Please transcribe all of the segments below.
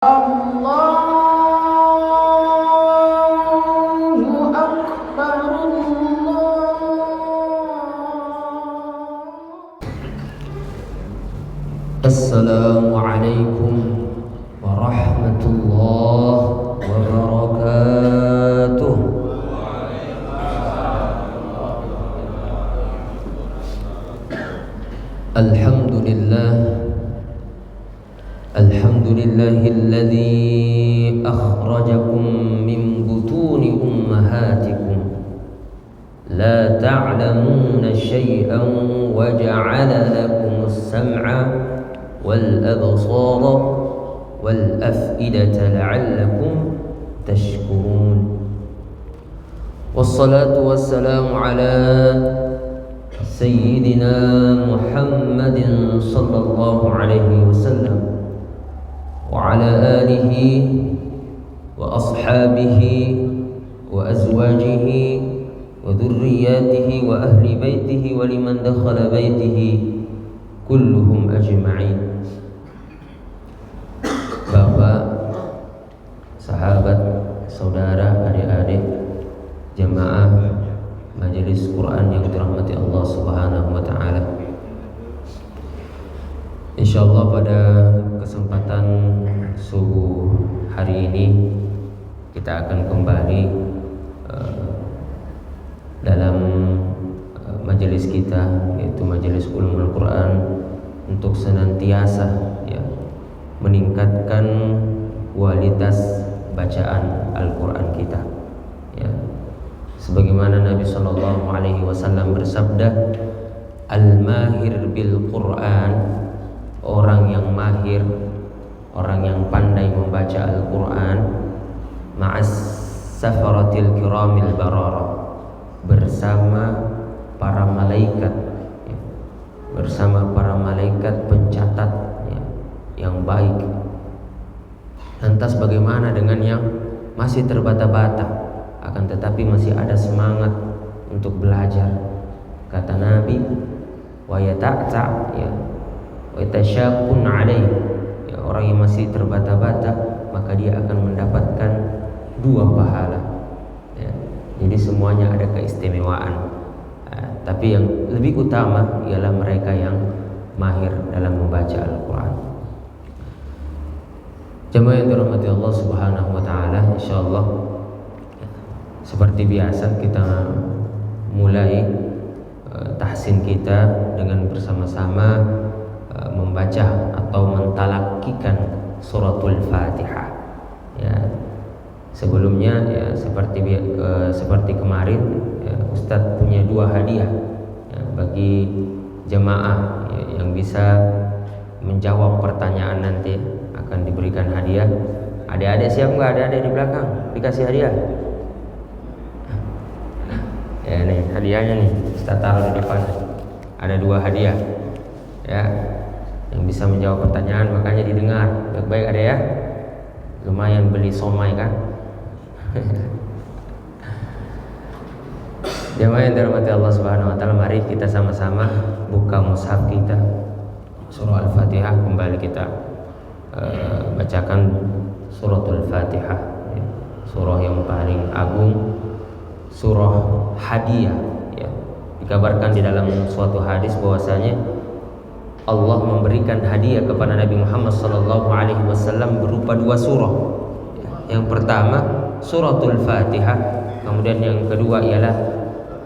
Allahu Akbar, Assalamualaikum warahmatullahi wabarakatuh. Alhamdulillahilladzi akhrajakum min butuni ummahatikum la ta'lamuna syai'an wa ja'ala lakumus sam'a wal absara wal af'idata la'allakum tashkurun. Wassalatu wassalamu ala Sayyidina Muhammadin sallallahu alaihi wasallam wa ala alihi wa ashabihi wa azwajihi wa dhurriyyatihi wa ahli baitihi wa liman dakhala baitihi kulluhum ajma'in. Bapak, sahabat, saudara, adik-adik, jamaah Majelis Quran yang dirahmati Allah Subhanahu wa taala. Insyaallah pada kesempatan subuh hari ini kita akan kembali dalam majelis kita, yaitu Majelis Ulumul Quran, untuk senantiasa meningkatkan kualitas bacaan Al-Quran kita, sebagaimana Nabi Shallallahu Alaihi Wasallam bersabda, al-mahir bil Quran, orang yang mahir, orang yang pandai membaca Al-Quran, ma'as safaratil kiramil barara, bersama para malaikat, bersama para malaikat pencatat yang baik. Lantas bagaimana dengan yang masih terbata-bata akan tetapi masih ada semangat untuk belajar? Kata Nabi, wa yata'ta wa yatasyaqun alaih, orang yang masih terbata-bata maka dia akan mendapatkan 2 pahala. Jadi semuanya ada keistimewaan, tapi yang lebih utama ialah mereka yang mahir dalam membaca Al-Quran. Jemaah yang dirahmati Allah Subhanahu wa taala, insyaallah seperti biasa kita mulai tahsin kita dengan bersama-sama membaca atau mentalakikan suratul Fatihah. Sebelumnya seperti kemarin, Ustadz punya 2 hadiah bagi jemaah yang bisa menjawab pertanyaan. Nanti akan diberikan hadiah. Adik-adik siap nggak? Adik-adik di belakang dikasih hadiah. Ya, nih hadiahnya nih, kita taruh di depan. Ada 2 hadiah, yang bisa menjawab pertanyaan, makanya didengar baik-baik ada ya. Lumayan beli somai kan. Jemaah yang dirahmati Allah Subhanahu wa taala, mari kita sama-sama buka mushaf kita, surah Al-Fatihah. Kembali kita bacakan suratul Fatihah, surah yang paling agung, surah hadiah. Dikabarkan di dalam suatu hadis bahwasanya Allah memberikan hadiah kepada Nabi Muhammad SAW berupa 2 surah. Yang pertama suratul Fatihah, kemudian yang kedua ialah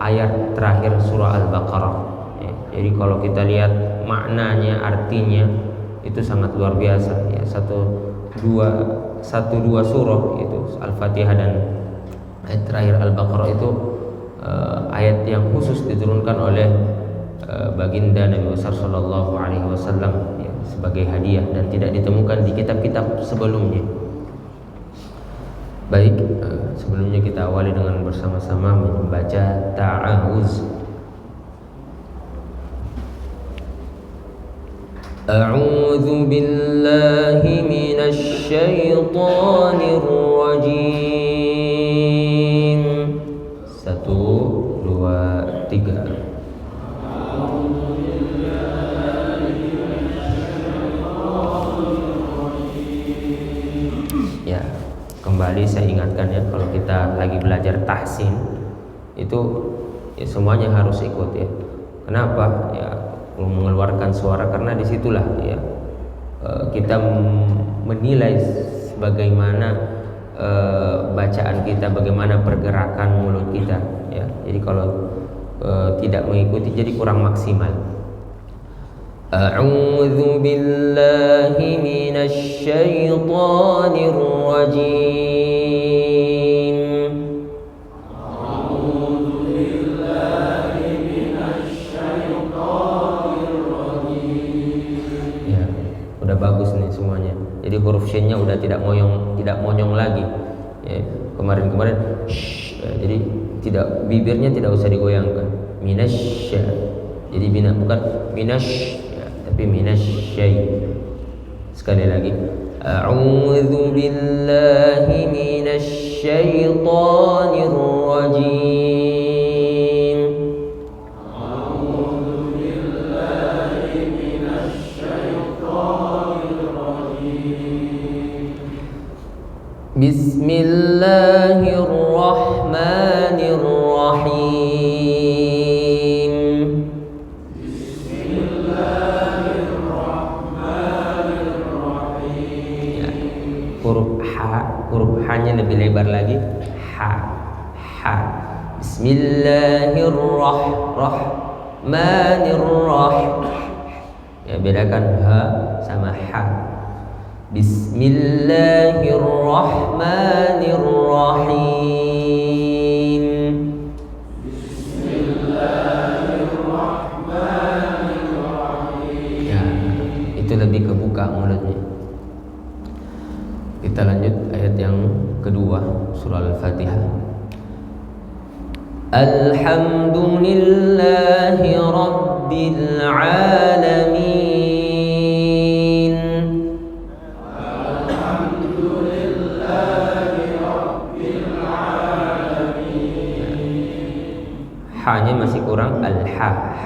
ayat terakhir surah Al-Baqarah. Jadi kalau kita lihat maknanya, artinya itu sangat luar biasa. Satu dua surah itu Al-Fatihah dan ayat terakhir Al-Baqarah itu ayat yang khusus diturunkan oleh baginda Nabi besar Sallallahu Alaihi Wasallam sebagai hadiah dan tidak ditemukan di kitab-kitab sebelumnya. Baik, sebelumnya kita awali dengan bersama-sama membaca ta'awuz. A'udzu billahi minasy syaithanir rajim. 1 2 3. kembali saya ingatkan ya, kalau kita lagi belajar tahsin itu ya semuanya harus ikut ya. Kenapa? Ya mengeluarkan suara, karena disitulah ya kita menilai bagaimana bacaan kita, bagaimana pergerakan mulut kita ya. Jadi kalau tidak mengikuti jadi kurang maksimal. A'udzu billahi minasy syaithanir rajim. A'udzu billahi minasy syaithanir rajim. Ya, udah bagus nih semuanya. Jadi huruf shin-nya udah tidak monyong lagi. Ya, kemarin ya, jadi tidak, bibirnya tidak usah digoyangkan. Minasy. Jadi bukan minasy ya, tapi minasy. Sekali lagi. A'udzu billahi minasy syaithanir rajim. A'udzu billahi minasy syaithanir rajim. Bismillahirrahmanirrahim. Huruf H-nya lebih lebar lagi. Ha. Bismillahirrahmanirrahim. Ya, bedakan ha sama ha. Bismillahirrahmanirrahim. Bismillahirrahmanirrahim. Ya, itu lebih kebuka mulutnya. Kita lanjut ayat yang kedua, surah Al-Fatihah. Alhamdulillahi Rabbil Alamin. Alhamdulillahi Rabbil Alamin. Ha-nya masih kurang, al-ha.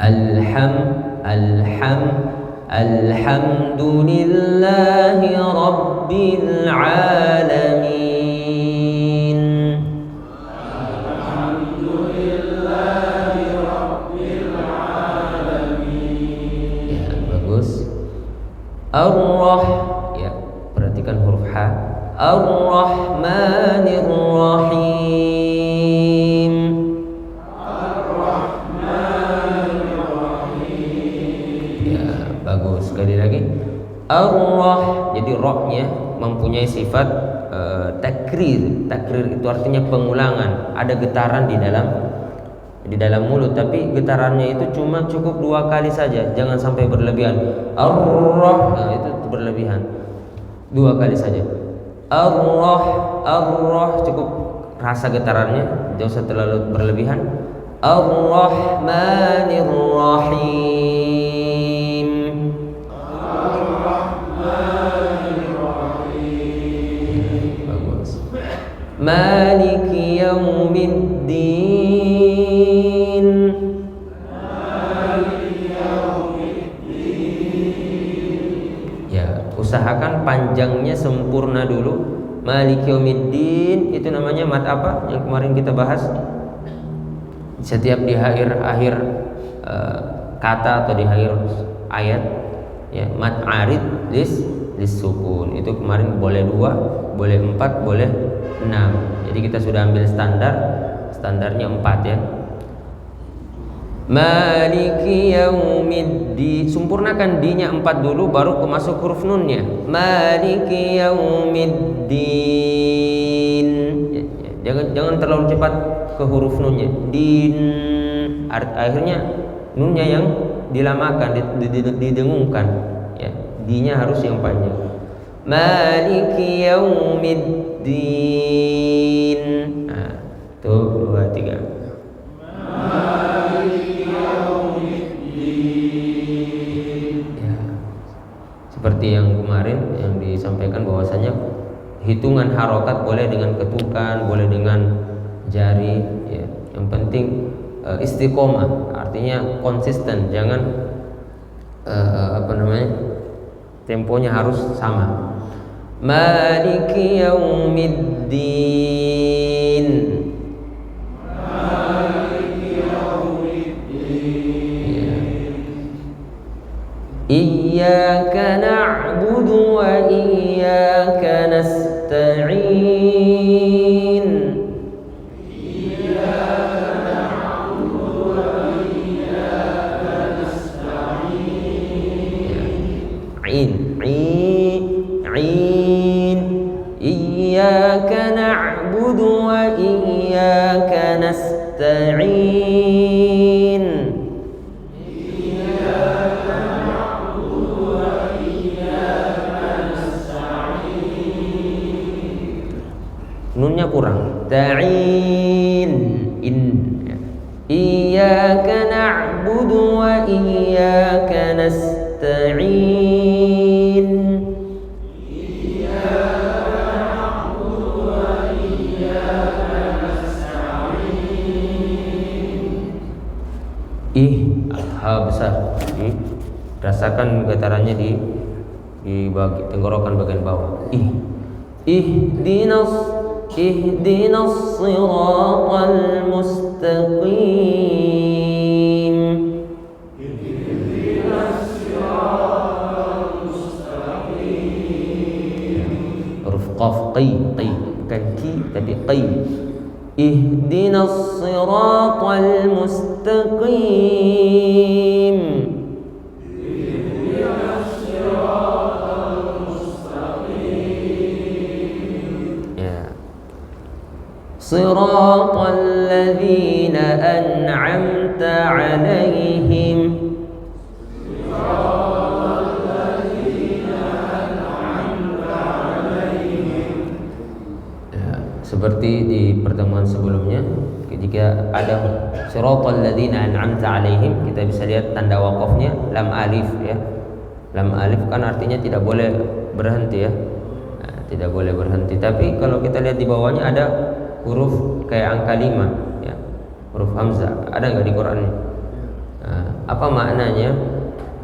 Alhamdulillahi Rabbil Alamin. Alhamdulillahi Rabbil Alamin. Ya, bagus. Ya, perhatikan huruf H. Ar-Rahmanir-Rahim. Bagus, sekali lagi. Ar-Rah, jadi rohnya mempunyai sifat takrir. Takrir itu artinya pengulangan. Ada getaran di dalam mulut, tapi getarannya itu cuma cukup 2 kali saja. Jangan sampai berlebihan. Ar-Rah, nah, itu berlebihan. 2 kali saja. Ar-Rah cukup rasa getarannya, jangan usah terlalu berlebihan. Ar-Rahmanir-Rahim. Maliki yaumiddin. Ya, usahakan panjangnya sempurna dulu. Maliki yaumiddin itu namanya mad apa yang kemarin kita bahas? Setiap di akhir kata atau di akhir ayat ya, mad arid lis sukun. Itu kemarin boleh 2, boleh 4, boleh 6. Jadi kita sudah ambil standarnya 4 ya. Maliki yaumiddin. Sempurnakan D-nya 4 dulu, baru masuk huruf nunnya. Maliki yaumiddin. Jangan terlalu cepat ke huruf nunnya. Din. Akhirnya nunnya yang dilamakan, didengungkan. Ya, D-nya harus yang panjang. Maliki yaumiddin. Nah, tuh 2, 3. Maliki yaumiddin. Ya. Seperti yang kemarin yang disampaikan bahwasanya hitungan harokat boleh dengan ketukan, boleh dengan jari ya. Yang penting istiqomah, artinya konsisten, jangan temponya harus sama. مالك يوم الدين إياك نعبد وإياك نستعين عين إياك نعبد وإياك نستعين nunnya kurang ta'in iyyaka na'budu wa iyyaka nasta'in ha besar rasakan getarannya di tenggorokan bagian bawah ihdinas siratal mustaqim huruf qaf qi bukan ki tapi qi ihdinas siratal mustaqim صراط الذين أنعمت عليهم seperti di pertemuan sebelumnya jika ada siratal ladzina an'amta alaihim kita bisa lihat tanda waqafnya lam alif ya. Lam alif kan artinya tidak boleh berhenti ya. Tidak boleh berhenti. Tapi kalau kita lihat di bawahnya ada huruf kayak angka 5 ya, huruf hamzah. Ada nggak di Quran? Apa maknanya?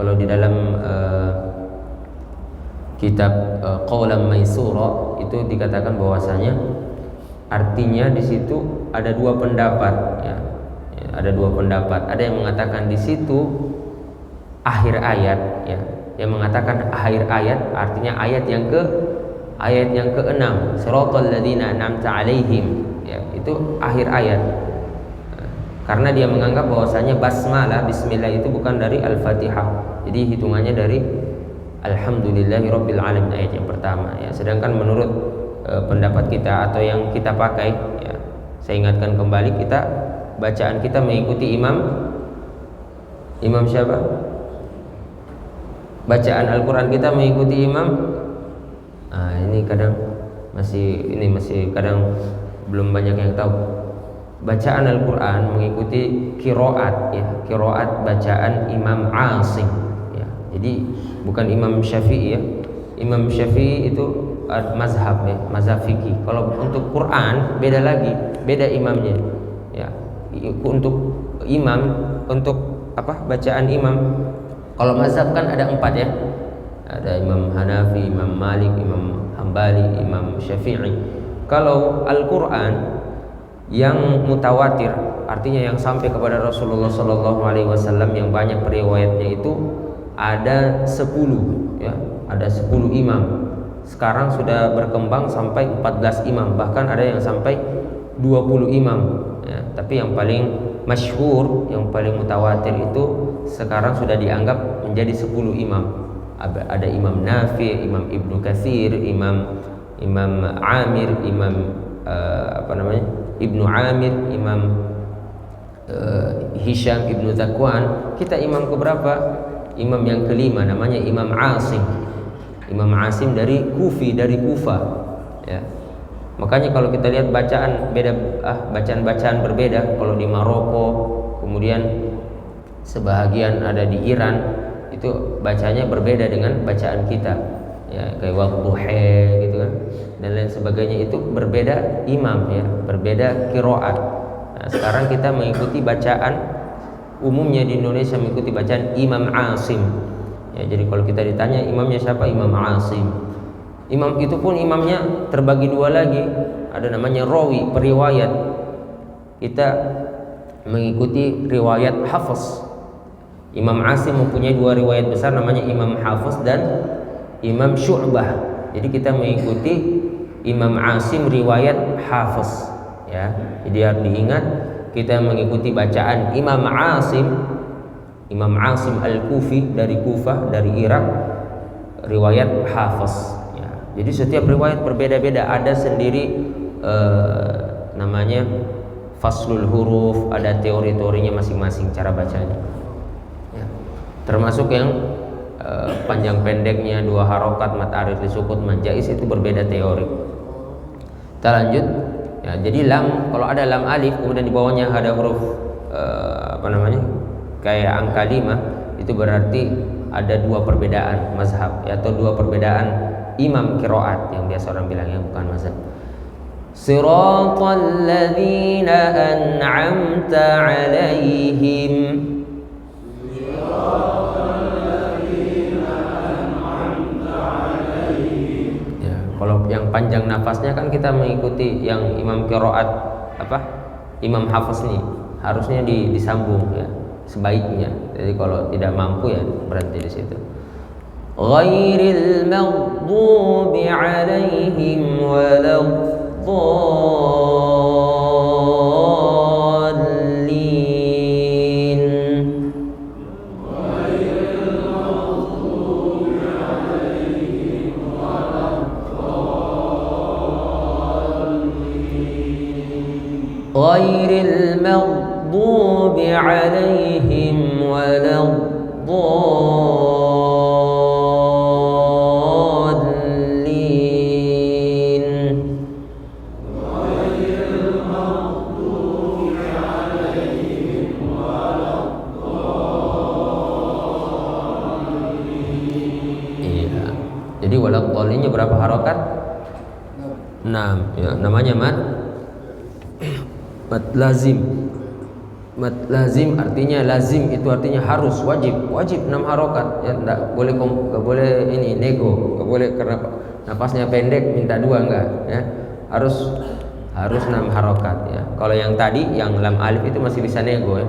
Kalau di dalam kitab Qaulan Maisura itu dikatakan bahwasanya artinya di situ ada dua pendapat ya. Ada dua pendapat. Ada yang mengatakan di situ akhir ayat ya. Yang mengatakan akhir ayat artinya ayat yang ke-6 siratal ladzina an'amta alaihim ya, itu akhir ayat. Karena dia menganggap bahwasanya basmalah bismillah itu bukan dari Al-Fatihah. Jadi hitungannya dari Alhamdulillahirabbil alamin ayat yang pertama ya. Sedangkan menurut pendapat kita atau yang kita pakai ya, saya ingatkan kembali kita bacaan kita mengikuti imam siapa? Bacaan Al-Qur'an kita mengikuti imam. Ini masih kadang belum banyak yang tahu. Bacaan Al-Qur'an mengikuti qiraat ya, qiraat bacaan Imam Asim ya. Jadi bukan Imam Syafi'i ya. Imam Syafi'i itu mazhab ya, mazhab fikih. Kalau untuk Quran beda lagi, beda imamnya ya. Untuk imam, untuk bacaan imam. Kalau mazhab kan ada 4 ya. Ada Imam Hanafi, Imam Malik, Imam Hambali, Imam Syafi'i. Kalau Al-Quran yang mutawatir, artinya yang sampai kepada Rasulullah SAW yang banyak periwayatnya itu ada 10 ya, ada 10 imam. Sekarang sudah berkembang sampai 14 imam, bahkan ada yang sampai 20 imam ya. Tapi yang paling masyhur, yang paling mutawatir itu sekarang sudah dianggap menjadi 10 imam. Ada Imam Nafi, Imam Ibnu Katsir, Imam Amir, Imam Ibnu Amir, Imam Hisham Ibnu Zakwan. Kita imam keberapa? Imam yang kelima, namanya Imam Asim. Imam Asim dari Kufa ya. Makanya kalau kita lihat bacaan beda, bacaan-bacaan berbeda. Kalau di Maroko, kemudian sebahagian ada di Iran, itu bacanya berbeda dengan bacaan kita ya, kayak wadduha gitu kan dan lain sebagainya. Itu berbeda imam ya, berbeda qiraat. Nah, sekarang kita mengikuti bacaan umumnya di Indonesia, mengikuti bacaan Imam Asim ya. Jadi kalau kita ditanya imamnya siapa, Imam Asim. Imam itu pun imamnya terbagi dua lagi, ada namanya rawi, periwayat. Kita mengikuti riwayat Hafiz. Imam Asim mempunyai dua riwayat besar, namanya Imam Hafiz dan Imam Syu'bah. Jadi kita mengikuti Imam Asim riwayat Hafiz, ya. Jadi harus diingat, kita mengikuti bacaan Imam Asim Al-Kufi dari Kufah, dari Irak, riwayat Hafiz. Jadi setiap riwayat berbeda-beda, ada sendiri namanya faslul huruf, ada teori-teorinya masing-masing cara bacanya. Ya. Termasuk yang panjang pendeknya, 2 harokat, mat arid, sukut, mad jaiz, itu berbeda teori. Kita lanjut. Ya, jadi lam, kalau ada lam alif kemudian di bawahnya ada huruf kayak angka 5, itu berarti ada 2 perbedaan mazhab, ya, atau 2 perbedaan imam qiraat yang biasa orang bilangnya, bukan mazhab. Siratal ladzina an'amta 'alaihim. Ya, kalau yang panjang nafasnya kan kita mengikuti yang imam qiraat Imam Hafiz nih, harusnya disambung, ya, sebaiknya. Jadi kalau tidak mampu ya berhenti di situ. Ghairil maghdubi 'alaihim waladdallin. Ghairil maghdubi 'alaihim waladdallin. Jadi waladdallinnya berapa harokat? 6. Ya, namanya mad lazim. Mad lazim artinya lazim, itu artinya harus, wajib 6 harokat. Ya, enggak boleh ini nego, enggak boleh karena napasnya pendek minta 2, enggak, ya. Harus 6 harokat, ya. Kalau yang tadi yang lam alif itu masih bisa nego, ya.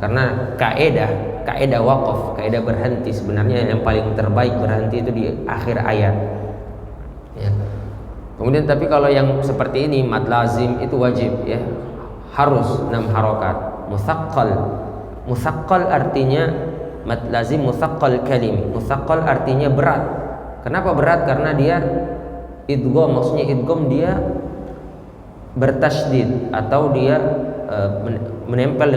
Karena kaidah waqaf, kaidah berhenti, sebenarnya yang paling terbaik berhenti itu di akhir ayat, ya. Kemudian tapi kalau yang seperti ini mad lazim itu wajib, ya, harus 6 harokat. Musaqqal artinya mad lazim, musaqqal kalim. Musaqqal artinya berat. Kenapa berat? Karena dia idgham, maksudnya idgham dia bertasydid atau dia menempel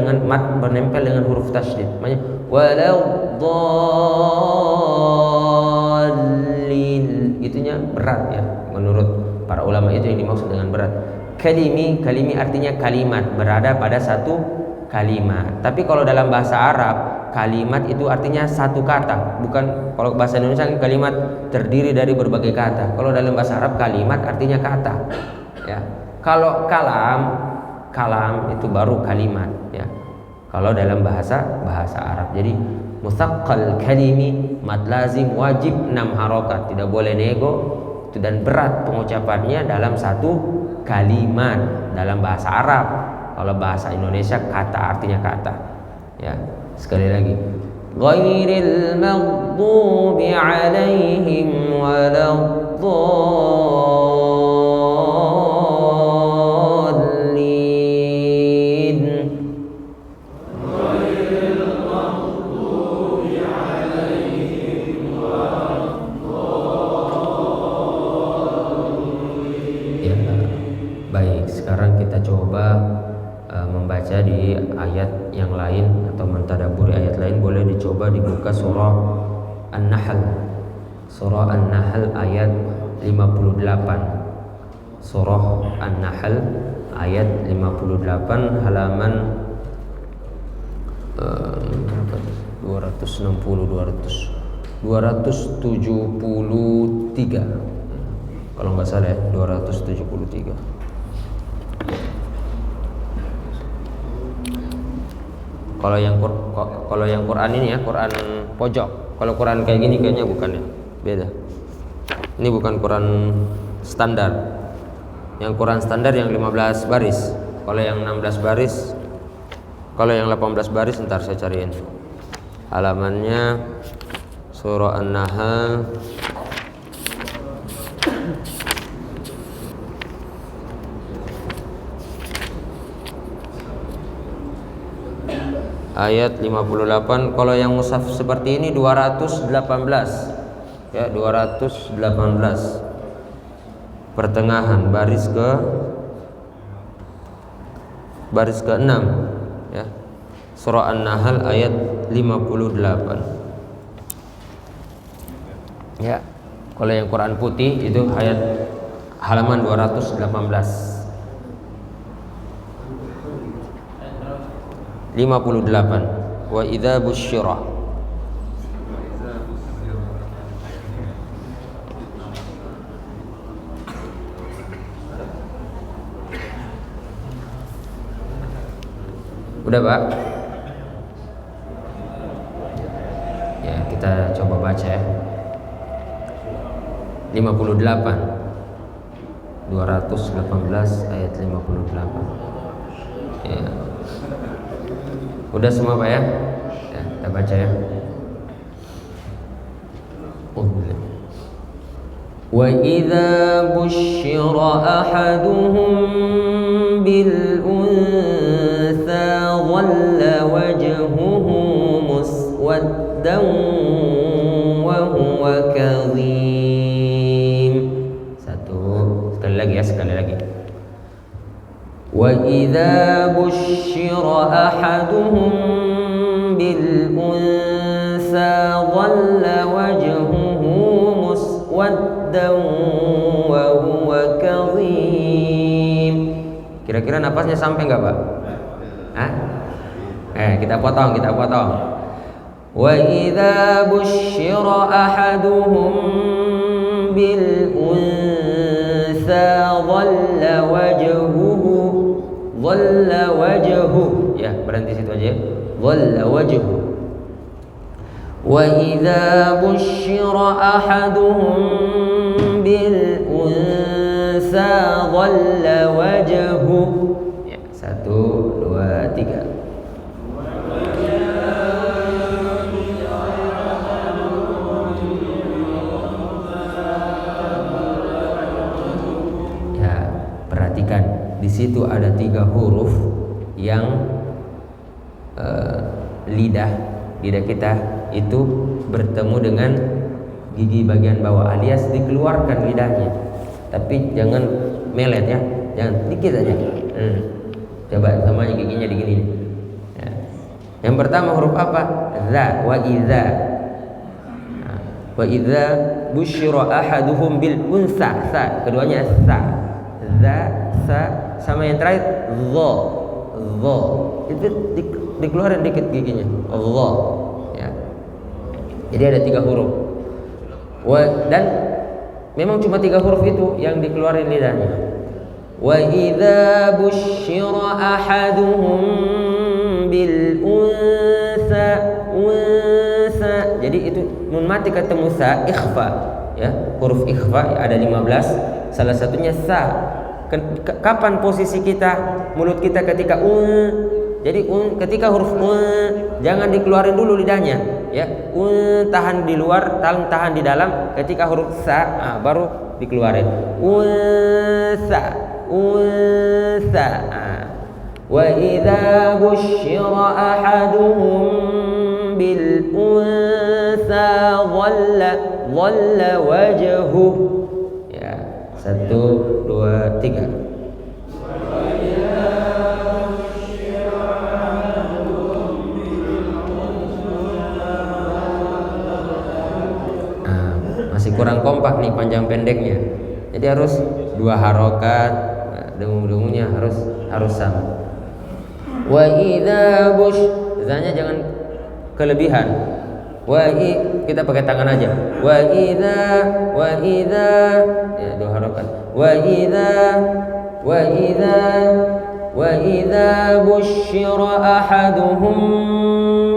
dengan huruf tasydid. Makanya waladdallin, itunya berat, ya, menurut para ulama. Itu yang dimaksud dengan berat. Kalimi artinya kalimat, berada pada satu kalimat. Tapi kalau dalam bahasa Arab, kalimat itu artinya satu kata, bukan. Kalau bahasa Indonesia kan kalimat terdiri dari berbagai kata. Kalau dalam bahasa Arab kalimat artinya kata, ya. Kalau kalam itu baru kalimat, ya, kalau dalam bahasa Arab. Jadi musaqqal kalimi, mad lazim wajib 6 harokat, tidak boleh nego, dan berat pengucapannya dalam satu kalimat dalam bahasa Arab. Kalau bahasa Indonesia kata, artinya kata, ya. Sekali lagi, ghairil maghdubi 'alaihim waladdallin. Sekarang kita coba membaca di ayat yang lain atau mentadaburi ayat lain. Boleh dicoba dibuka surah An-Nahl. Surah An-Nahl ayat 58. Surah An-Nahl ayat 58 halaman 273. Kalau nggak salah ya, 273. Kalau yang Quran ini, ya, Quran pojok. Kalau Quran kayak gini kayaknya bukan, ya, beda. Ini bukan Quran standar. Yang Quran standar yang 15 baris. Kalau yang 16 baris, kalau yang 18 baris ntar saya cariin. Halamannya surah An-Nahl ayat 58. Kalau yang mushaf seperti ini 218. Ya, 218. Pertengahan baris ke-6 ya. Surah An-Nahl ayat 58. Ya. Kalau yang Quran putih itu ayat halaman 218. 58. Wa idza busyira. Udah, Pak? Ya, kita coba baca ya. 58. 218 ayat 58. Ya. Udah semua, Pak ya? Ya, kita baca ya. Wa idza busyira ahaduhum bil untha dhalla wajhuhu muswaddan wa huwa kadhim. Sekali lagi ya, sekali lagi. Wa idza busyira ahaduhum bil untha dhalla wajhuhu muswaddan wa huwa kadhim. Kira-kira napasnya sampai enggak, Pak? Hah? Kita potong. Wa idza busyira ahaduhum bil untha dhalla wajhuhu ya, berhenti situ aja. Dhalla wajhuhu. Wa idza busyira ahaduhum bil untha dhalla wajhuhu ya. 1 2 3. Ya, perhatikan di situ ada 3 huruf yang lidah kita itu bertemu dengan gigi bagian bawah, alias dikeluarkan lidahnya, tapi jangan melet ya, jangan, dikit aja. Coba semuanya giginya digini ya. Yang pertama huruf apa? Za. Wa idza. Wa idza busyira ahaduhum bil unsa. Sa. Keduanya sa. Za, sa. Sama yang terakhir dha. Dha. Itu dikeluarin dikit giginya. Dha. Ya. Jadi ada 3 huruf. Dan memang cuma 3 huruf itu yang dikeluarin lidahnya. Wa idza busyira ahaduhum bil unsa. Jadi itu nun mati ketemu sa, ikhfa ya, huruf ikhfa ada 15, salah satunya sa. Kapan posisi kita, mulut kita ketika jadi ketika huruf jangan dikeluarin dulu lidahnya ya. Tahan di luar, tahan di dalam. Ketika huruf sa baru dikeluarin. Unsa. Wa idza busyira ahaduhum bil unsa dhalla wajhuhu ya. 1 2 3. Masih kurang kompak nih panjang pendeknya. Jadi harus 2 harokat, dengung-dengungnya harus sama. Wa idza zanya jangan kelebihan. Kita pakai tangan aja. Wa idza ya 2 harokat. Wa idza busyira ahaduhum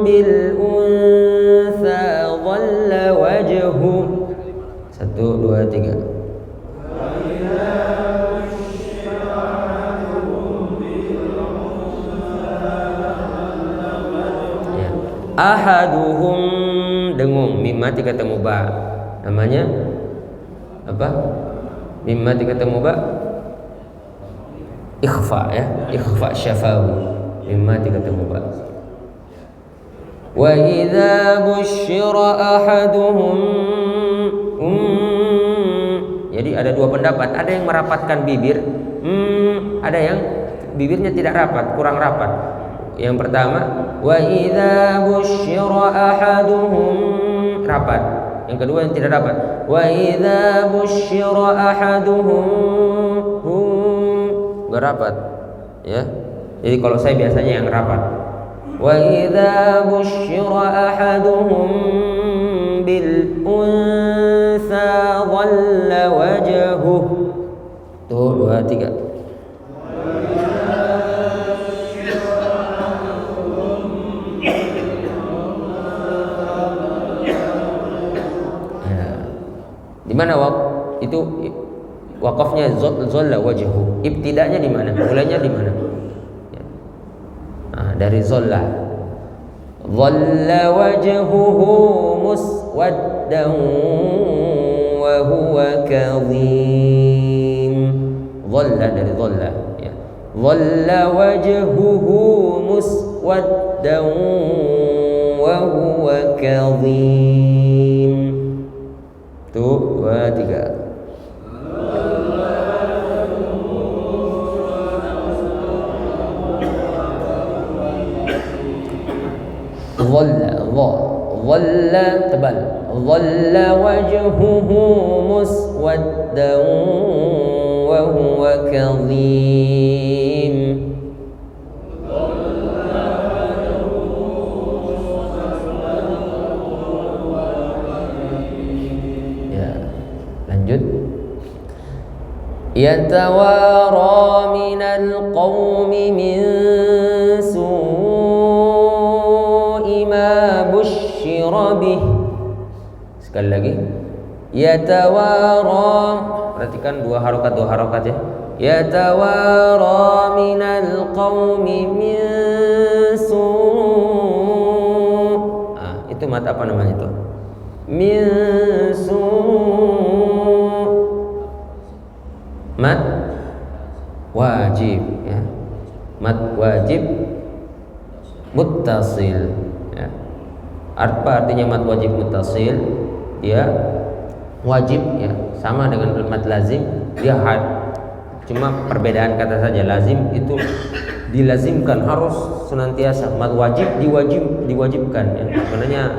bil unsa dhalla wajhuhu. Satu, dua, tiga. Ya. Ahaduhum dengung mim mati ketemu ba. Namanya apa? Mim mati ketemu ba. Ikhfa ya, ikhfa syafawi. Mim mati ketemu ba. Wa idza busyira ahaduhum jadi ada dua pendapat, ada yang merapatkan bibir, ada yang bibirnya tidak rapat, kurang rapat. Yang pertama, wa idza busyira ahaduhum rapat. Yang kedua yang tidak rapat, wa idza busyira ahaduhum enggak rapat. Ya. Jadi kalau saya biasanya yang rapat. Wa idza busyira ahaduhum bil unsa dhalla wajhuhu. Tuh, dua, tiga. Di mana itu wakafnya zalla wajhu. Ibtidanya di mana? Mulainya di mana? Dari zalla. Dhalla wajhuhu muswaddan wa huwa kadhim. Dhalla dari dhalla ya. Dhalla wajhuhu muswaddan wa huwa kadhim. Tuh, dua, tiga. Dhalla tebal. Dhalla wajhuhu muswaddan wa huwa kadhim. Ya, lanjut. Yatawara minal qawmi min bih. Sekali lagi. Yatawara. Perhatikan dua harokat ya. Yatawara minal qawmi min itu mat apa namanya itu? Min mat wajib ya. Mat wajib muttasil ya. Apa artinya mat wajib muttasil? Dia wajib ya, sama dengan mat lazim, dia had. Cuma perbedaan kata saja. Lazim itu dilazimkan, harus senantiasa. Mat wajib diwajibkan ya. Sebenarnya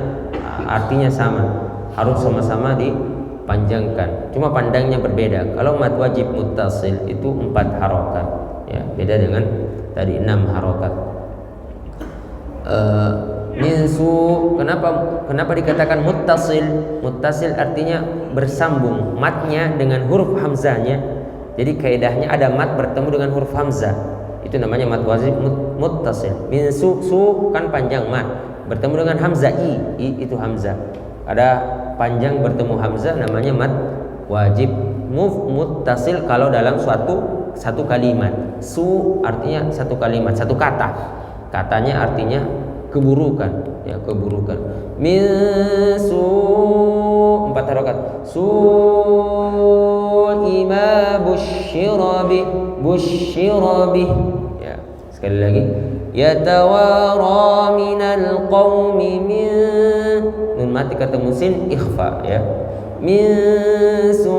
artinya sama, harus sama-sama dipanjangkan. Cuma pandangnya berbeda. Kalau mat wajib muttasil itu 4 harokat ya, beda dengan tadi 6 harokat. Minsu, kenapa dikatakan muttasil? Muttasil artinya bersambung matnya dengan huruf hamzahnya. Jadi kaidahnya ada mat bertemu dengan huruf hamzah. Itu namanya mat wajib muttasil. Minsu su kan panjang mat bertemu dengan hamzah i itu hamzah. Ada panjang bertemu hamzah namanya mat wajib muttasil kalau dalam satu kalimat. Su artinya satu kalimat, satu kata. Katanya artinya keburukan ya, keburukan. Min su 4 harokat. Su ima busyira bih ya. Sekali lagi. Yatawara minal qawmi min nun mati ketemu sin ikhfa ya. Min su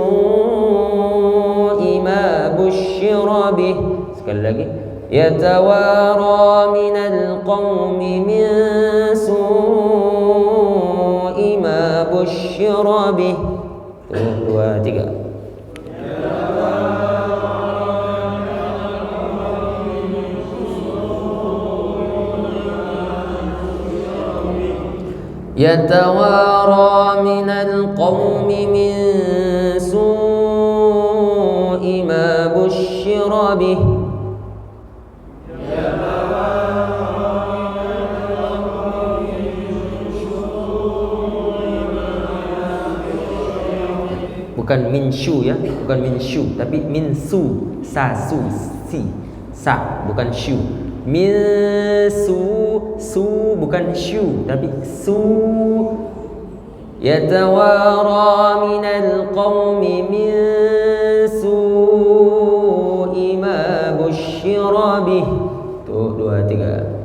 ima busyira bih. Sekali lagi. Yatawara minal qawmi min su'i ma busyira bih. 2, 3. Yatawara minal qawmi min su'i ma busyira bih. bukan min syu ya, bukan min syu, tapi min su, sa su si, sa bukan syu. Min su bukan syu, tapi su. Yatawara minal qawmi min su'i ma busyira bih. Tuh 2 3.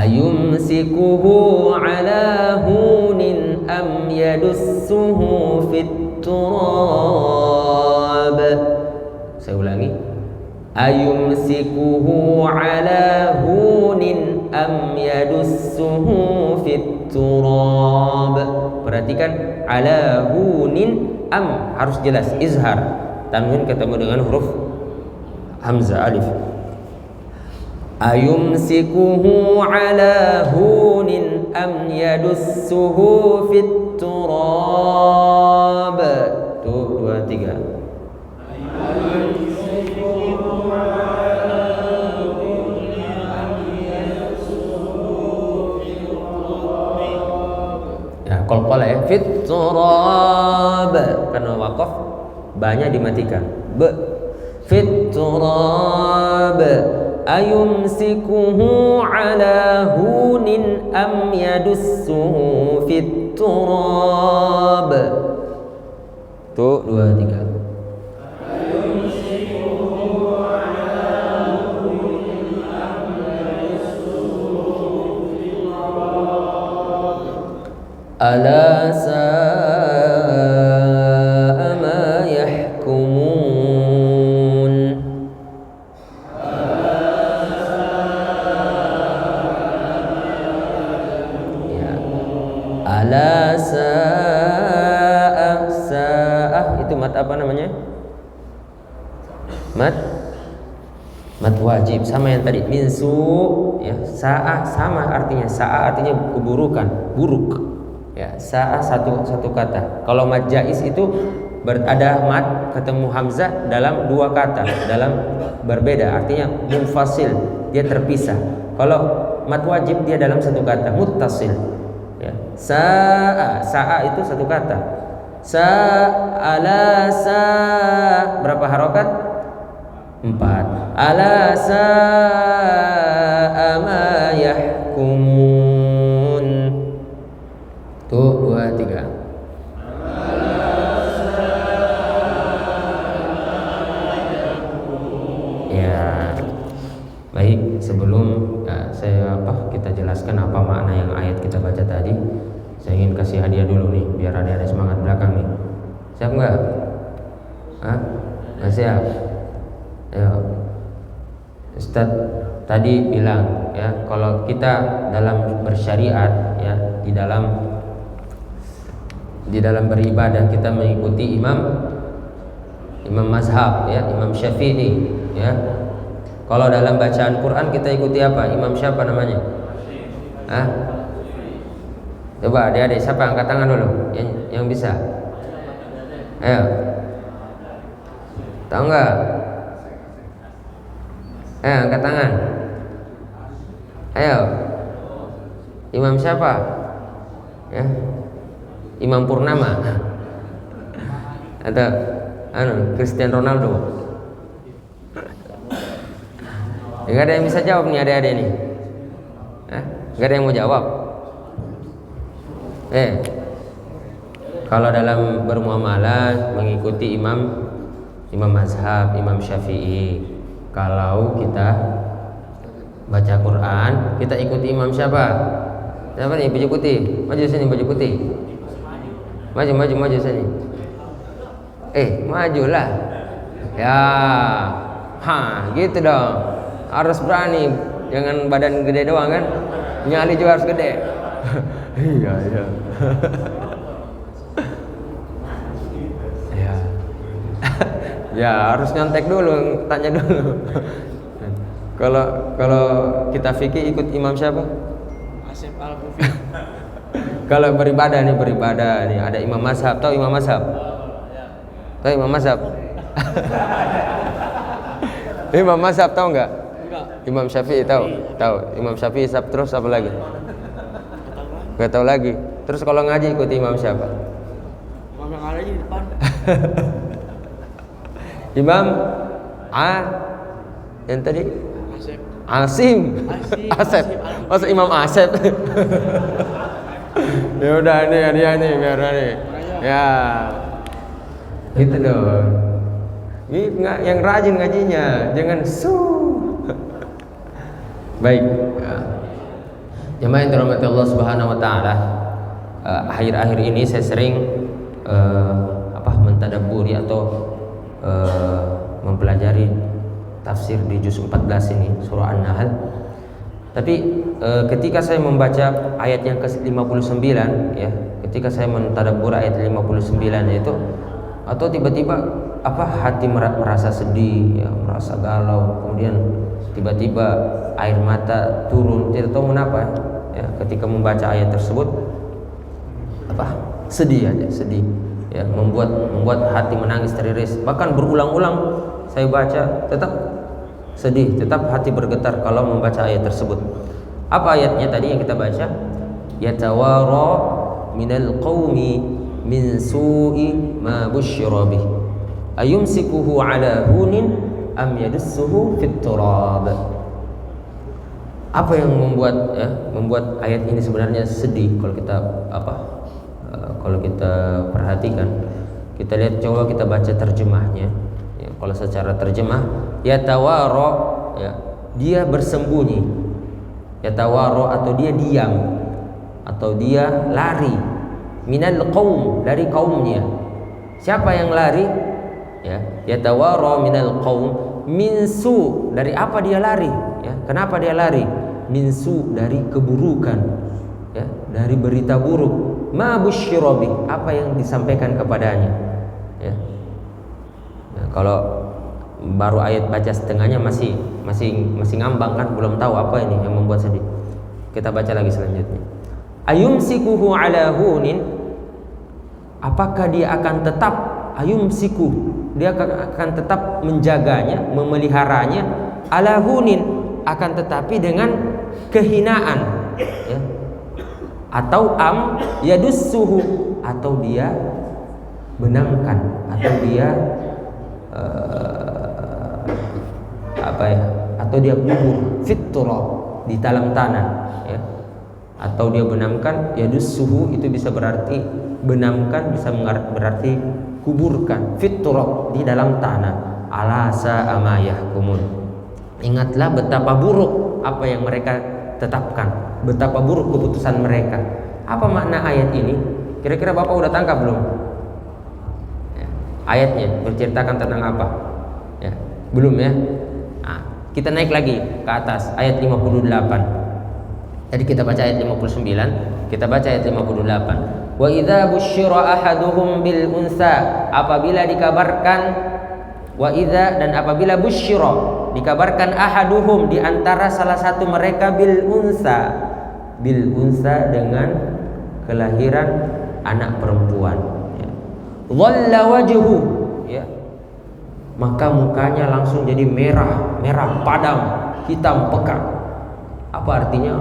Ayumsikuhu ala hunin am yadussuhu fit turab. Saya ulangi. Ayumsikuhu ala hunin am yadussuhu fit turab. Perhatikan, ala hunin am harus jelas izhar. Tanwin ketemu dengan huruf hamzah alif. Ayumsikuhu ala hunin am yadussuhu fit turab. Tuh 2 3. Ya, qalqalah ya, fit turab. Karena waqaf banyak dimatikan. Fit turab. Ayumsikuhu ala hunin am yadussuhu fit turab. Tuh 2 3. Ayumsikuhu ala hunin am yadussuhu fit turab. Ala sa'a ma yahkumun. Ala sa'ah itu mat apa namanya? Mat wajib, sama yang tadi min su ya. Sa'ah sama artinya, sa'ah artinya keburukan, buruk ya. Sa'ah satu kata. Kalau mat jaiz itu ada mat ketemu hamzah dalam 2 kata, dalam berbeda, artinya munfasil, dia terpisah. Kalau mat wajib dia dalam 1 kata, muttasil ya. Sa'a itu 1 kata. Ala sa berapa harokat? 4. Ala sa'a ma yahkumun. Tuh 2 3. Ya. Baik, sebelum kita jelaskan apa makna yang ayat kita baca tadi, saya ingin kasih hadiah dulu nih, biar ada semangat belakang nih. Siap nggak? Nggak siap? Ayo. Ustaz tadi bilang ya, kalau kita dalam bersyariat ya, di dalam beribadah kita mengikuti imam mazhab ya, Imam Syafi'i ya. Kalau dalam bacaan Quran kita ikuti apa? Imam siapa namanya? Coba adik-adik, siapa angkat tangan dulu yang bisa? Ayo. Tahu nggak? Ayo angkat tangan. Ayo. Imam siapa? Ya. Imam Purnama. Atau Cristiano Ronaldo. Gak ada yang bisa jawab nih adik-adik nih. Gak ada yang mau jawab. Kalau dalam bermuamalah mengikuti imam mazhab, Imam Syafi'i. Kalau kita baca Quran, kita ikuti imam siapa? Siapa nih baju putih? Maju sini baju putih. Maju sini. Majulah. Ya. Gitu dong. Harus berani, jangan badan gede doang kan, nyali juga harus gede. Iya. Ya harus nyontek dulu, tanya dulu. Kalau kita fikih ikut imam siapa? Asif Al-Kufi. Kalau beribadah nih ada imam mazhab. Tahu imam mazhab? Tahu imam mazhab? Imam mazhab tahu nggak? Imam Syafi'i tahu? Tahu. Imam Syafi'i terus apa lagi? Gak tahu lagi. Terus kalau ngaji ikuti imam siapa? Imam yang ada di depan. Imam yang tadi? Asim. Asep. Masa Imam Asep? Ya udah nih dia nih biar nih. Ya. Gitu dong. Ini yang rajin ngajinya, jangan Baik. Jemaah yang dirahmati Allah Subhanahu wa taala, akhir-akhir ini saya sering mentadabburi atau mempelajari tafsir di juz 14 ini, surah An-Nahl. Tapi ketika saya membaca ayat yang ke-59 ya, ketika saya mentadabbur ayat 59 itu, atau tiba-tiba hati merasa sedih ya, merasa galau, kemudian tiba-tiba air mata turun, tidak tahu mengapa ya, ketika membaca ayat tersebut sedih ya, membuat hati menangis teriris. Bahkan berulang-ulang saya baca tetap sedih, tetap hati bergetar kalau membaca ayat tersebut. Apa ayatnya tadi yang kita baca? Yatawara minal qaumi min su'i ma busyira bih ayumsikuhu ala hunin am yadussuhu fit turab. Apa yang membuat ayat ini sebenarnya sedih kalau kita kalau kita perhatikan, kita lihat, coba kita baca terjemahnya ya. Kalau secara terjemah, yatawara ya, dia bersembunyi, yatawara atau dia diam atau dia lari, minal qaum, dari kaumnya. Siapa yang lari? Ya, yatawara minal qaum, min su, dari apa dia lari ya? Kenapa dia lari? Min su, dari keburukan ya, dari berita buruk. Ma busyira bih, apa yang disampaikan kepadanya ya. Nah, kalau baru ayat baca setengahnya masih ngambang kan, belum tahu apa ini yang membuat sedih. Kita baca lagi selanjutnya. Ayumsikuhu ala hunin, apakah dia akan tetap, ayumsiku, dia akan tetap menjaganya, memeliharanya, ala hunin, akan tetapi dengan kehinaan ya. Atau am yadussuhu, atau dia benamkan, atau dia atau dia kubur fit turab, di dalam tanah ya. Atau dia benamkan, yadussuhu itu bisa berarti benamkan, bisa berarti kuburkan, fit turab, di dalam tanah. Ala sa'a ma yahkumun, ingatlah betapa buruk apa yang mereka tetapkan, betapa buruk keputusan mereka. Apa makna ayat ini? Kira-kira Bapak udah tangkap belum? Ya, ayatnya berceritakan tentang apa? Ya, belum ya? Nah, kita naik lagi ke atas ayat 58. Jadi kita baca ayat 59, kita baca ayat 58. Wa idza busyira ahaduhum bil unsa, apabila dikabarkan, wa idza, dan apabila busyira, dikabarkan, ahaduhum, di antara salah satu mereka, bil unsa dengan kelahiran anak perempuan ya. Dhalla wajhu ya, maka mukanya langsung jadi merah padam, hitam pekat. Apa artinya?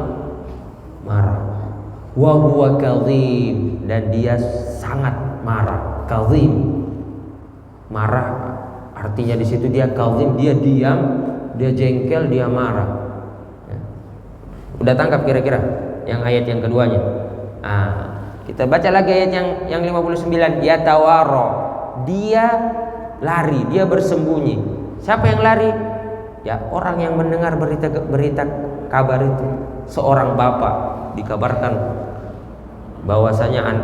Marah. Wa huwa kadhib, dan dia sangat marah. Kadhib, marah, artinya di situ dia kadhib, dia diam, dia jengkel, dia marah ya. Udah tangkap kira-kira yang ayat yang keduanya? Kita baca lagi ayat yang 59. Yatawara, dia lari, dia bersembunyi. Siapa yang lari? Ya, orang yang mendengar berita kabar itu. Seorang bapak dikabarkan bahwasanya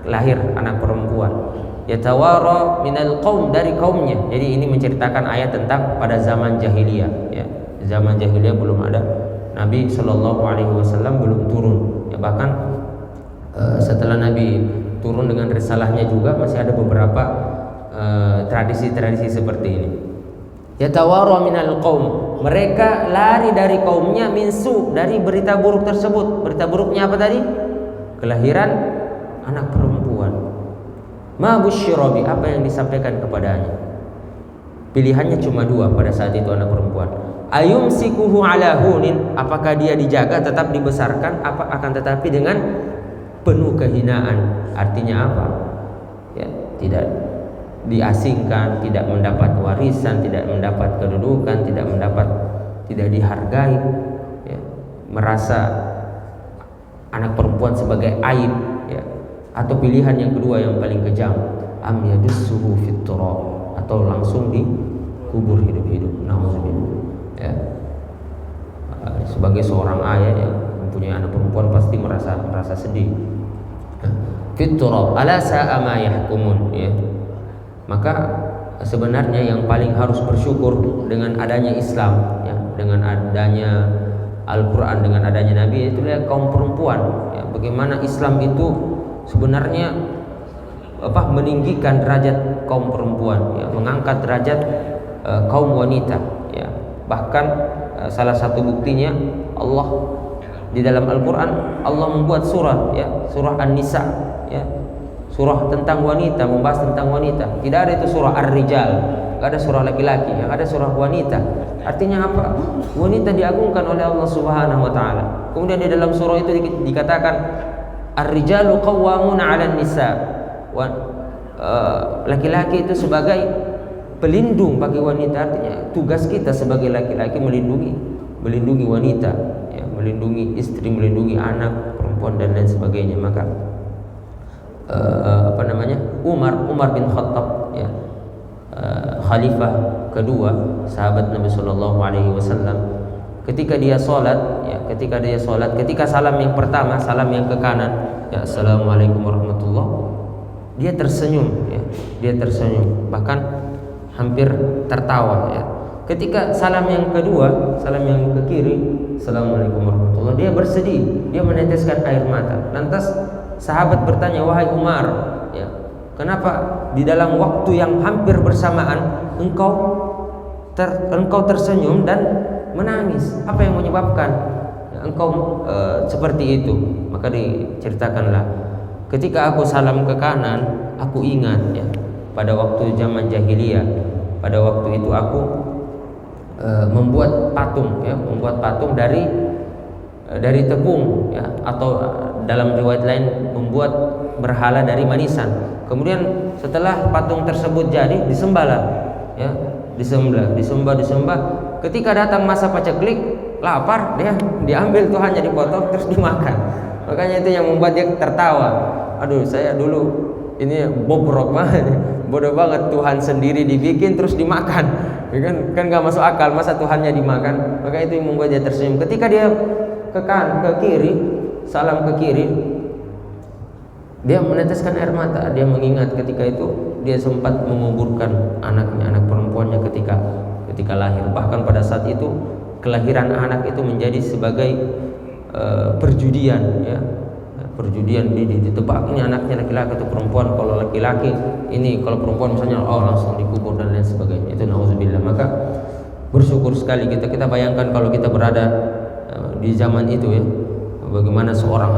lahir anak perempuan. Yatawara minal qaum, dari kaumnya. Jadi ini menceritakan ayat tentang pada zaman jahiliyah ya. Zaman jahiliyah belum ada Nabi Shallallahu Alaihi Wasallam, belum turun ya. Bahkan setelah Nabi turun dengan risalahnya juga masih ada beberapa tradisi-tradisi seperti ini. Yatawara minal qaum, mereka lari dari kaumnya, minsu, dari berita buruk tersebut. Berita buruknya apa tadi? Kelahiran anak perempuan. Ma busyira bi, apa yang disampaikan kepadanya. Pilihannya cuma dua pada saat itu anak perempuan. ayumsikuhu ala hunin, apakah dia dijaga tetap dibesarkan akan tetapi dengan penuh kehinaan. Artinya apa? Ya, tidak diasingkan, tidak mendapat warisan, tidak mendapat kedudukan, tidak dihargai, ya, merasa anak perempuan sebagai aib, ya. Atau pilihan yang kedua yang paling kejam, am yadussuhu fit turab, atau langsung dikubur hidup-hidup. Nauzubillah. Ya. Sebagai seorang ayah yang mempunyai anak perempuan pasti merasa sedih. Fit turab ala sa'a ma yahkumun, ya. Maka sebenarnya yang paling harus bersyukur dengan adanya Islam, ya, dengan adanya Al-Quran, dengan adanya Nabi, itulah kaum perempuan, ya. Bagaimana Islam itu sebenarnya meninggikan derajat kaum perempuan, ya, mengangkat derajat kaum wanita, ya. Bahkan salah satu buktinya Allah di dalam Al-Quran, Allah membuat surah, ya, surah An-Nisa, ya, surah tentang wanita, membahas tentang wanita. Tidak ada itu surah Ar-Rijal, tidak ada surah laki-laki, yang ada surah wanita. Artinya apa? Wanita diagungkan oleh Allah Subhanahu wa taala. Kemudian di dalam surah itu dikatakan Ar-Rijalu qawwamuna 'alan nisa. Laki-laki itu sebagai pelindung bagi wanita. Artinya tugas kita sebagai laki-laki melindungi wanita, ya, melindungi istri, melindungi anak perempuan dan lain sebagainya. Maka Umar bin Khattab, ya, khalifah kedua sahabat Nabi Shallallahu Alaihi Wasallam, ketika dia sholat, ketika salam yang pertama, salam yang ke kanan, ya, assalamualaikum warahmatullah, dia tersenyum, ya, bahkan hampir tertawa, ya. Ketika salam yang kedua, salam yang ke kiri, assalamualaikum warahmatullah, dia bersedih, dia meneteskan air mata. Lantas sahabat bertanya, wahai Umar, ya, kenapa di dalam waktu yang hampir bersamaan engkau tersenyum dan menangis? Apa yang menyebabkan engkau seperti itu? Maka diceritakanlah, ketika aku salam ke kanan, aku ingat, ya, pada waktu zaman jahiliyah, pada waktu itu aku membuat patung, ya, dari tepung, ya, atau dalam riwayat lain membuat berhala dari manisan. Kemudian setelah patung tersebut jadi, disembahlah, ya, disembah. Ketika datang masa paceklik, lapar, dia diambil tuhannya, dipotong terus dimakan. Makanya itu yang membuat dia tertawa. Aduh, saya dulu ini bobrok banget, bodoh banget, Tuhan sendiri dibikin terus dimakan, ya kan nggak masuk akal, masa Tuhannya dimakan. Maka itu yang membuat dia tersenyum. Ketika dia ke kiri, salam ke kiri, dia meneteskan air mata. Dia mengingat ketika itu dia sempat menguburkan anaknya, anak perempuannya ketika lahir. Bahkan pada saat itu kelahiran anak itu menjadi sebagai perjudian, ya, perjudian. Ditebak ini anaknya laki-laki atau perempuan. Kalau laki-laki ini, kalau perempuan misalnya langsung dikubur dan lain sebagainya. Itu nauzubillah. Maka bersyukur sekali kita bayangkan kalau kita berada di zaman itu, ya, bagaimana seorang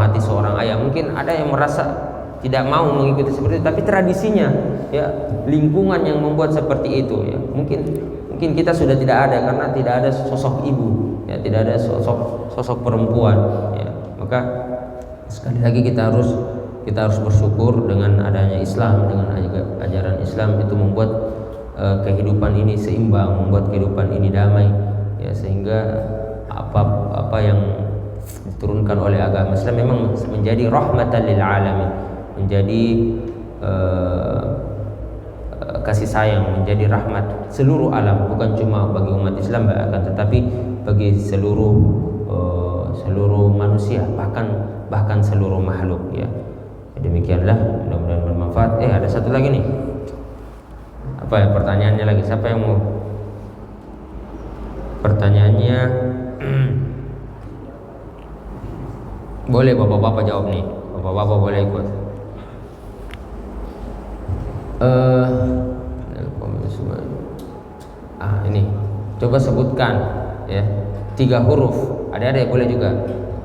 ayah. Mungkin ada yang merasa tidak mau mengikuti seperti itu, tapi tradisinya, ya, lingkungan yang membuat seperti itu, ya. Mungkin kita sudah tidak ada karena tidak ada sosok ibu, ya, tidak ada sosok perempuan, ya. Maka sekali lagi kita harus bersyukur dengan adanya Islam, dengan ajaran Islam itu membuat kehidupan ini seimbang, membuat kehidupan ini damai, ya, sehingga apa yang diturunkan oleh agama Islam memang menjadi rahmatan lil alamin, menjadi kasih sayang, menjadi rahmat seluruh alam, bukan cuma bagi umat Islam, akan tetapi bagi seluruh manusia, bahkan seluruh makhluk, ya. Demikianlah, mudah-mudahan bermanfaat. Ada satu lagi nih. Apa ya pertanyaannya lagi? Siapa yang mau? Pertanyaannya boleh bapak-bapak jawab nih. Bapak-bapak boleh ikut. Ini coba sebutkan, ya, 3 huruf. Ada boleh juga.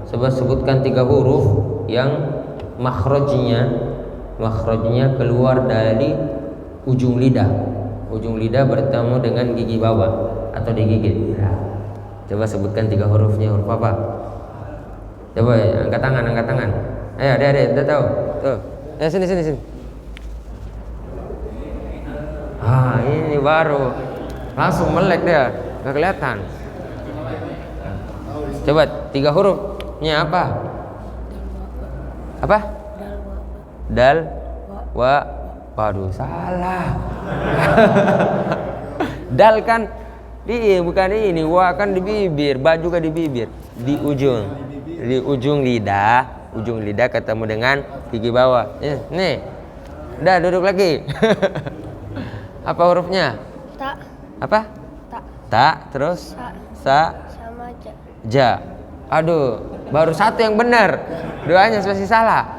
Coba sebutkan 3 huruf yang makhrajnya keluar dari ujung lidah. Ujung lidah bertemu dengan gigi bawah atau digigit. Coba sebutkan 3 hurufnya. Huruf apa? Coba angkat tangan. Ayo, adik-adik, udah tahu? Tuh. Ya sini. Ini baru. Langsung melek dia, nggak kelihatan. Coba 3 hurufnya apa? Apa? Dal, wa. Waduh, salah. Dal kan bukan ini, wa kan di bibir, ba juga di bibir, di ujung lidah ketemu dengan gigi bawah. Nih, udah duduk lagi. Apa hurufnya? Tak. Apa? Tak, terus sa Sama aja. ja. Aduh, baru 1 yang benar, 2-nya masih salah.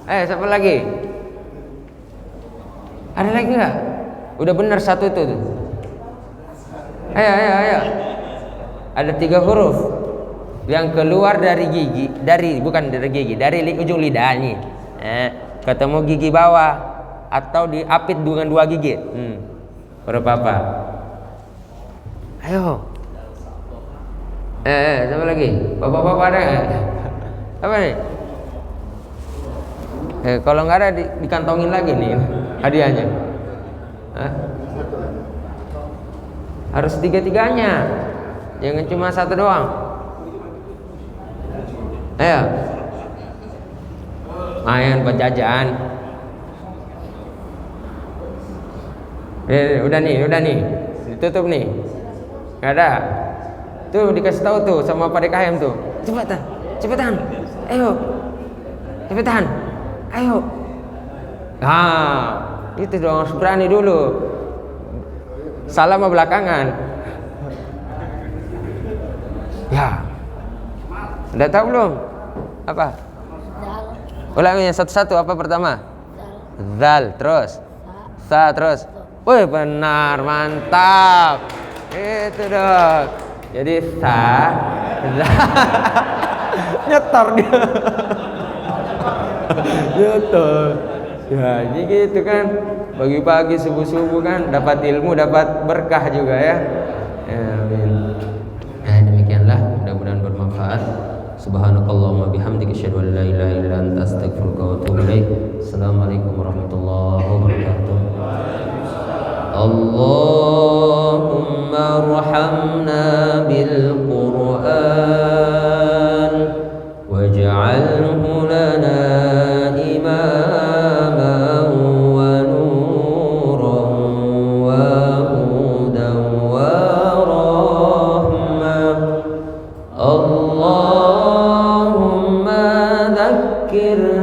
Siapa lagi? Ada lagi nggak? Udah benar 1 itu tuh. Ayo. Ada 3 huruf yang keluar dari gigi, dari ujung lidah nih. Ketemu gigi bawah atau diapit dengan 2 gigi. Huruf apa? Ayo. Siapa lagi? Bapak-bapak ada nggak? Apa nih? Kalau nggak ada dikantongin lagi nih hadiahnya. Harus 3-3-nya, jangan cuma 1 doang. Ayo, main penjajahan. Udah nih, ditutup nih. Nggak ada. Tuh dikasih tahu tuh sama Pak DKM tuh. Cepetan. Ayo. Itu dong, harus berani dulu. Salah mah belakangan. Ya. Udah tahu belum? Apa? Dal. Ulangnya satu-satu. Apa pertama? Dal. Zal, terus sa, terus. Wih, benar, mantap. Itu dong. Jadi sa, nyetor dia. Nyetor. Ya, jadi gitu kan. Pagi-pagi subuh-subuh kan dapat ilmu, dapat berkah juga ya. Amin. Demikianlah, mudah-mudahan bermanfaat. Subhanakallahumma bihamdika asyhadu an la ilaha illa anta astaghfiruka wa atubu ilaik. Assalamualaikum warahmatullahi wabarakatuh. Allahumma arhamna bil Qur'an waj'alhu lana imaman wa nuran wa hudan wa rahmah. Allahumma dhakkirna